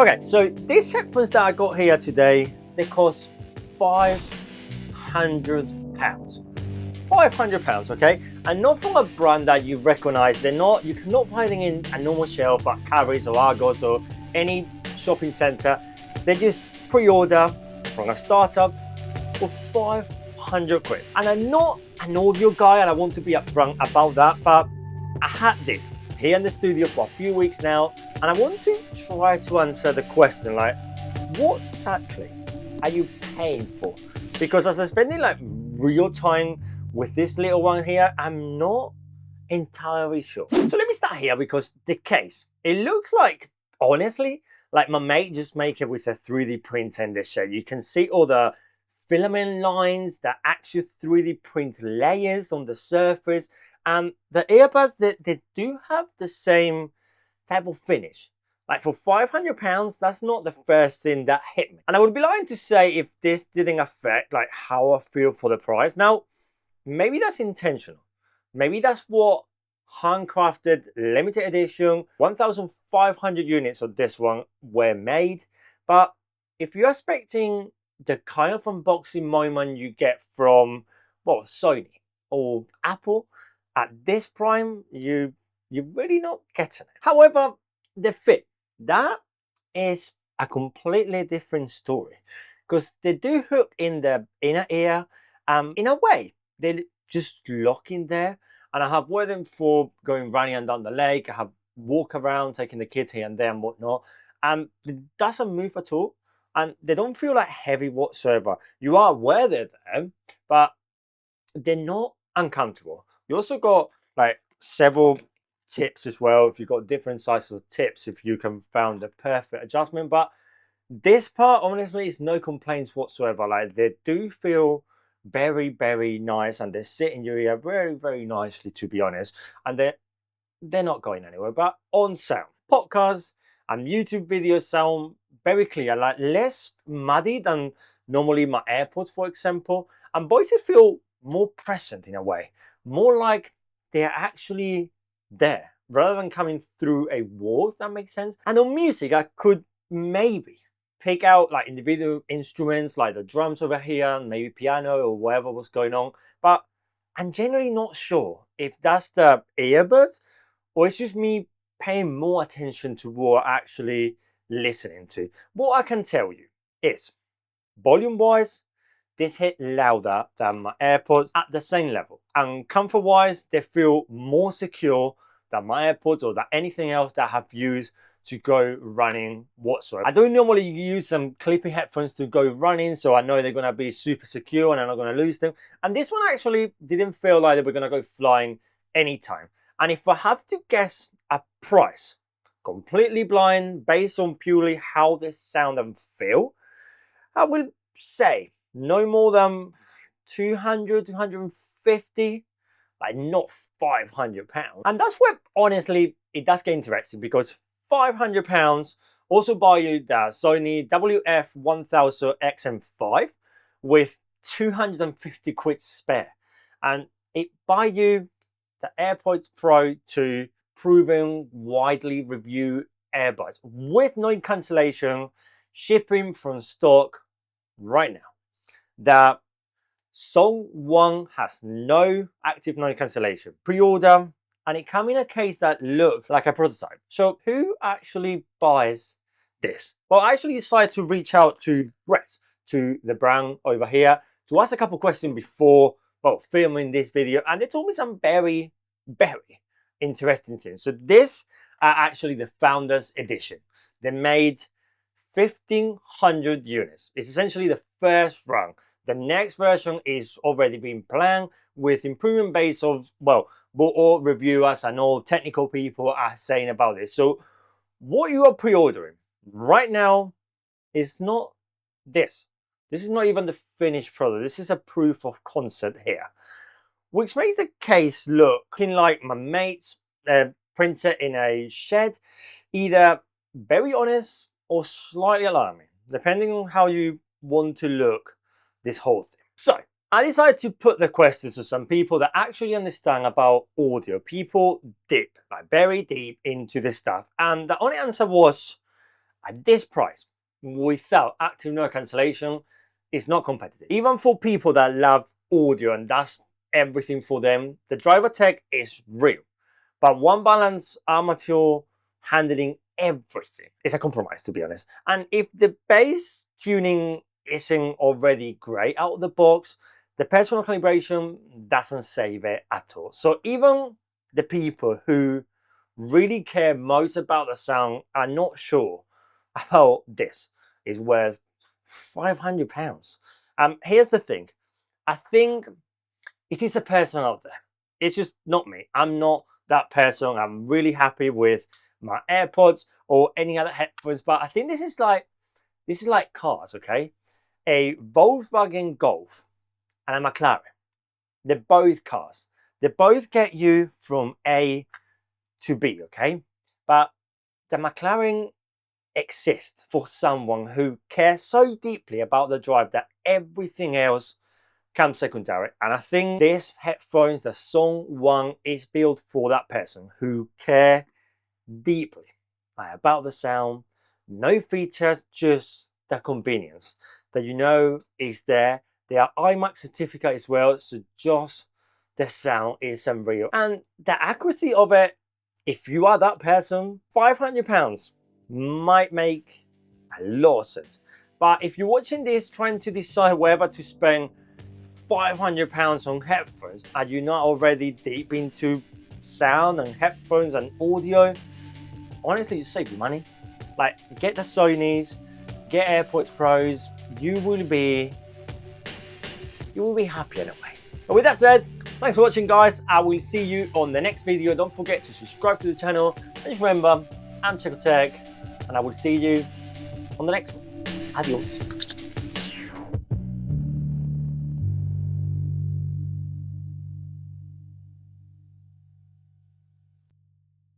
Okay, so these headphones that I got here today, they cost £500. £500, okay? And not from a brand that you recognize. They're not, you cannot buy them in a normal shelf at Cadbury's or Argos or any shopping center. They just pre-order from a startup for 500 quid. And I'm not an audio guy and I want to be upfront about that, but I had this here in the studio for a few weeks now, and I want to try to answer the question, like, what exactly are you paying for? Because as I'm spending like real time with this little one here, I'm not entirely sure. So let me start here, because the case, it looks like, honestly, like my mate just made it with a 3D printer in this shape. You can see all the filament lines, the actual 3D print layers on the surface. The earbuds, they do have the same type of finish. Like for £500, that's not the first thing that hit me. And I would be lying to say if this didn't affect like how I feel for the price. Now, maybe that's intentional. Maybe that's what handcrafted limited edition 1,500 units of this one were made. But if you're expecting the kind of unboxing moment you get from, well, Sony or Apple, at this prime, you're really not getting it. However, the fit, that is a completely different story, because they do hook in the inner ear. In a way, they just lock in there. And I have worn them for going running and down the lake. I have walk around, taking the kids here and there and whatnot. It doesn't move at all. And they don't feel like heavy whatsoever. You are aware they're there, but they're not uncomfortable. You also got like several tips as well. If you've got different sizes of tips, if you can find the perfect adjustment. But this part, honestly, is no complaints whatsoever. Like, they do feel very, very nice, and they sit in your ear very, very nicely, to be honest. And they're not going anywhere. But on sound, podcasts and YouTube videos sound very clear, like less muddy than normally my AirPods, for example. And voices feel more present in a way, more like they're actually there rather than coming through a wall, if that makes sense. And on music, I could maybe pick out like individual instruments like the drums over here and maybe piano or whatever was going on, but I'm generally not sure if that's the earbuds or it's just me paying more attention to what I'm actually listening to. What I can tell you is, volume wise, this hit louder than my AirPods at the same level. And comfort wise, they feel more secure than my AirPods or than anything else that I have used to go running whatsoever. I don't normally use some clippy headphones to go running, so I know they're gonna be super secure and I'm not gonna lose them. And this one actually didn't feel like they were gonna go flying anytime. And if I have to guess a price, completely blind, based on purely how they sound and feel, I will say no more than 200, 250, like not £500. And that's where, honestly, it does get interesting, because £500 also buy you the Sony WF-1000XM5 with 250 quid spare. And it buy you the AirPods Pro 2 proven, widely reviewed earbuds with noise cancellation, shipping from stock right now. The Zohn-1 has no active noise cancellation. Pre-order, and it comes in a case that looks like a prototype. So who actually buys this? Well, I actually decided to reach out to Breggz, to the brand over here, to ask a couple questions before, well, filming this video, and they told me some very, very interesting things. So this are actually the Founders Edition. They made 1,500 units. It's essentially the first run. The next version is already being planned with improvement based of, well, what all reviewers and all technical people are saying about this. So what you are pre-ordering right now is not this. This is not even the finished product. This is a proof of concept here, which makes the case looking like my mate's printer in a shed, either very honest or slightly alarming, depending on how you want to look this whole thing. So I decided to put the questions to some people that actually understand about audio, people deep, like very deep into this stuff. And the only answer was at this price, without active noise cancellation, it's not competitive. Even for people that love audio and that's everything for them, the driver tech is real. But one balance armature handling everything is a compromise, to be honest. And if the bass tuning isn't already great out of the box, the personal calibration doesn't save it at all. So even the people who really care most about the sound are not sure about this is worth £500. Here's the thing. I think it is a person out there. It's just not me. I'm not that person. I'm really happy with my AirPods or any other headphones, but I think this is like cars, okay? A Volkswagen Golf and a McLaren. They're both cars. They both get you from A to B, okay? But the McLaren exists for someone who cares so deeply about the drive that everything else comes secondary. And I think this headphones, the Zohn-1, is built for that person who care deeply about the sound. No features, just the convenience that you know is there. They are iMac certificate as well, so just the sound is unreal. And the accuracy of it, if you are that person, £500 might make a lot of sense. But if you're watching this trying to decide whether to spend £500 on headphones, are you not already deep into sound and headphones and audio? Honestly, you save your money. Like, get the Sonys, get AirPods Pros, you will be happy anyway. But with that said, thanks for watching, guys. I will see you on the next video. Don't forget to subscribe to the channel. And just remember, I'm Checo Tech, and I will see you on the next one. Adios.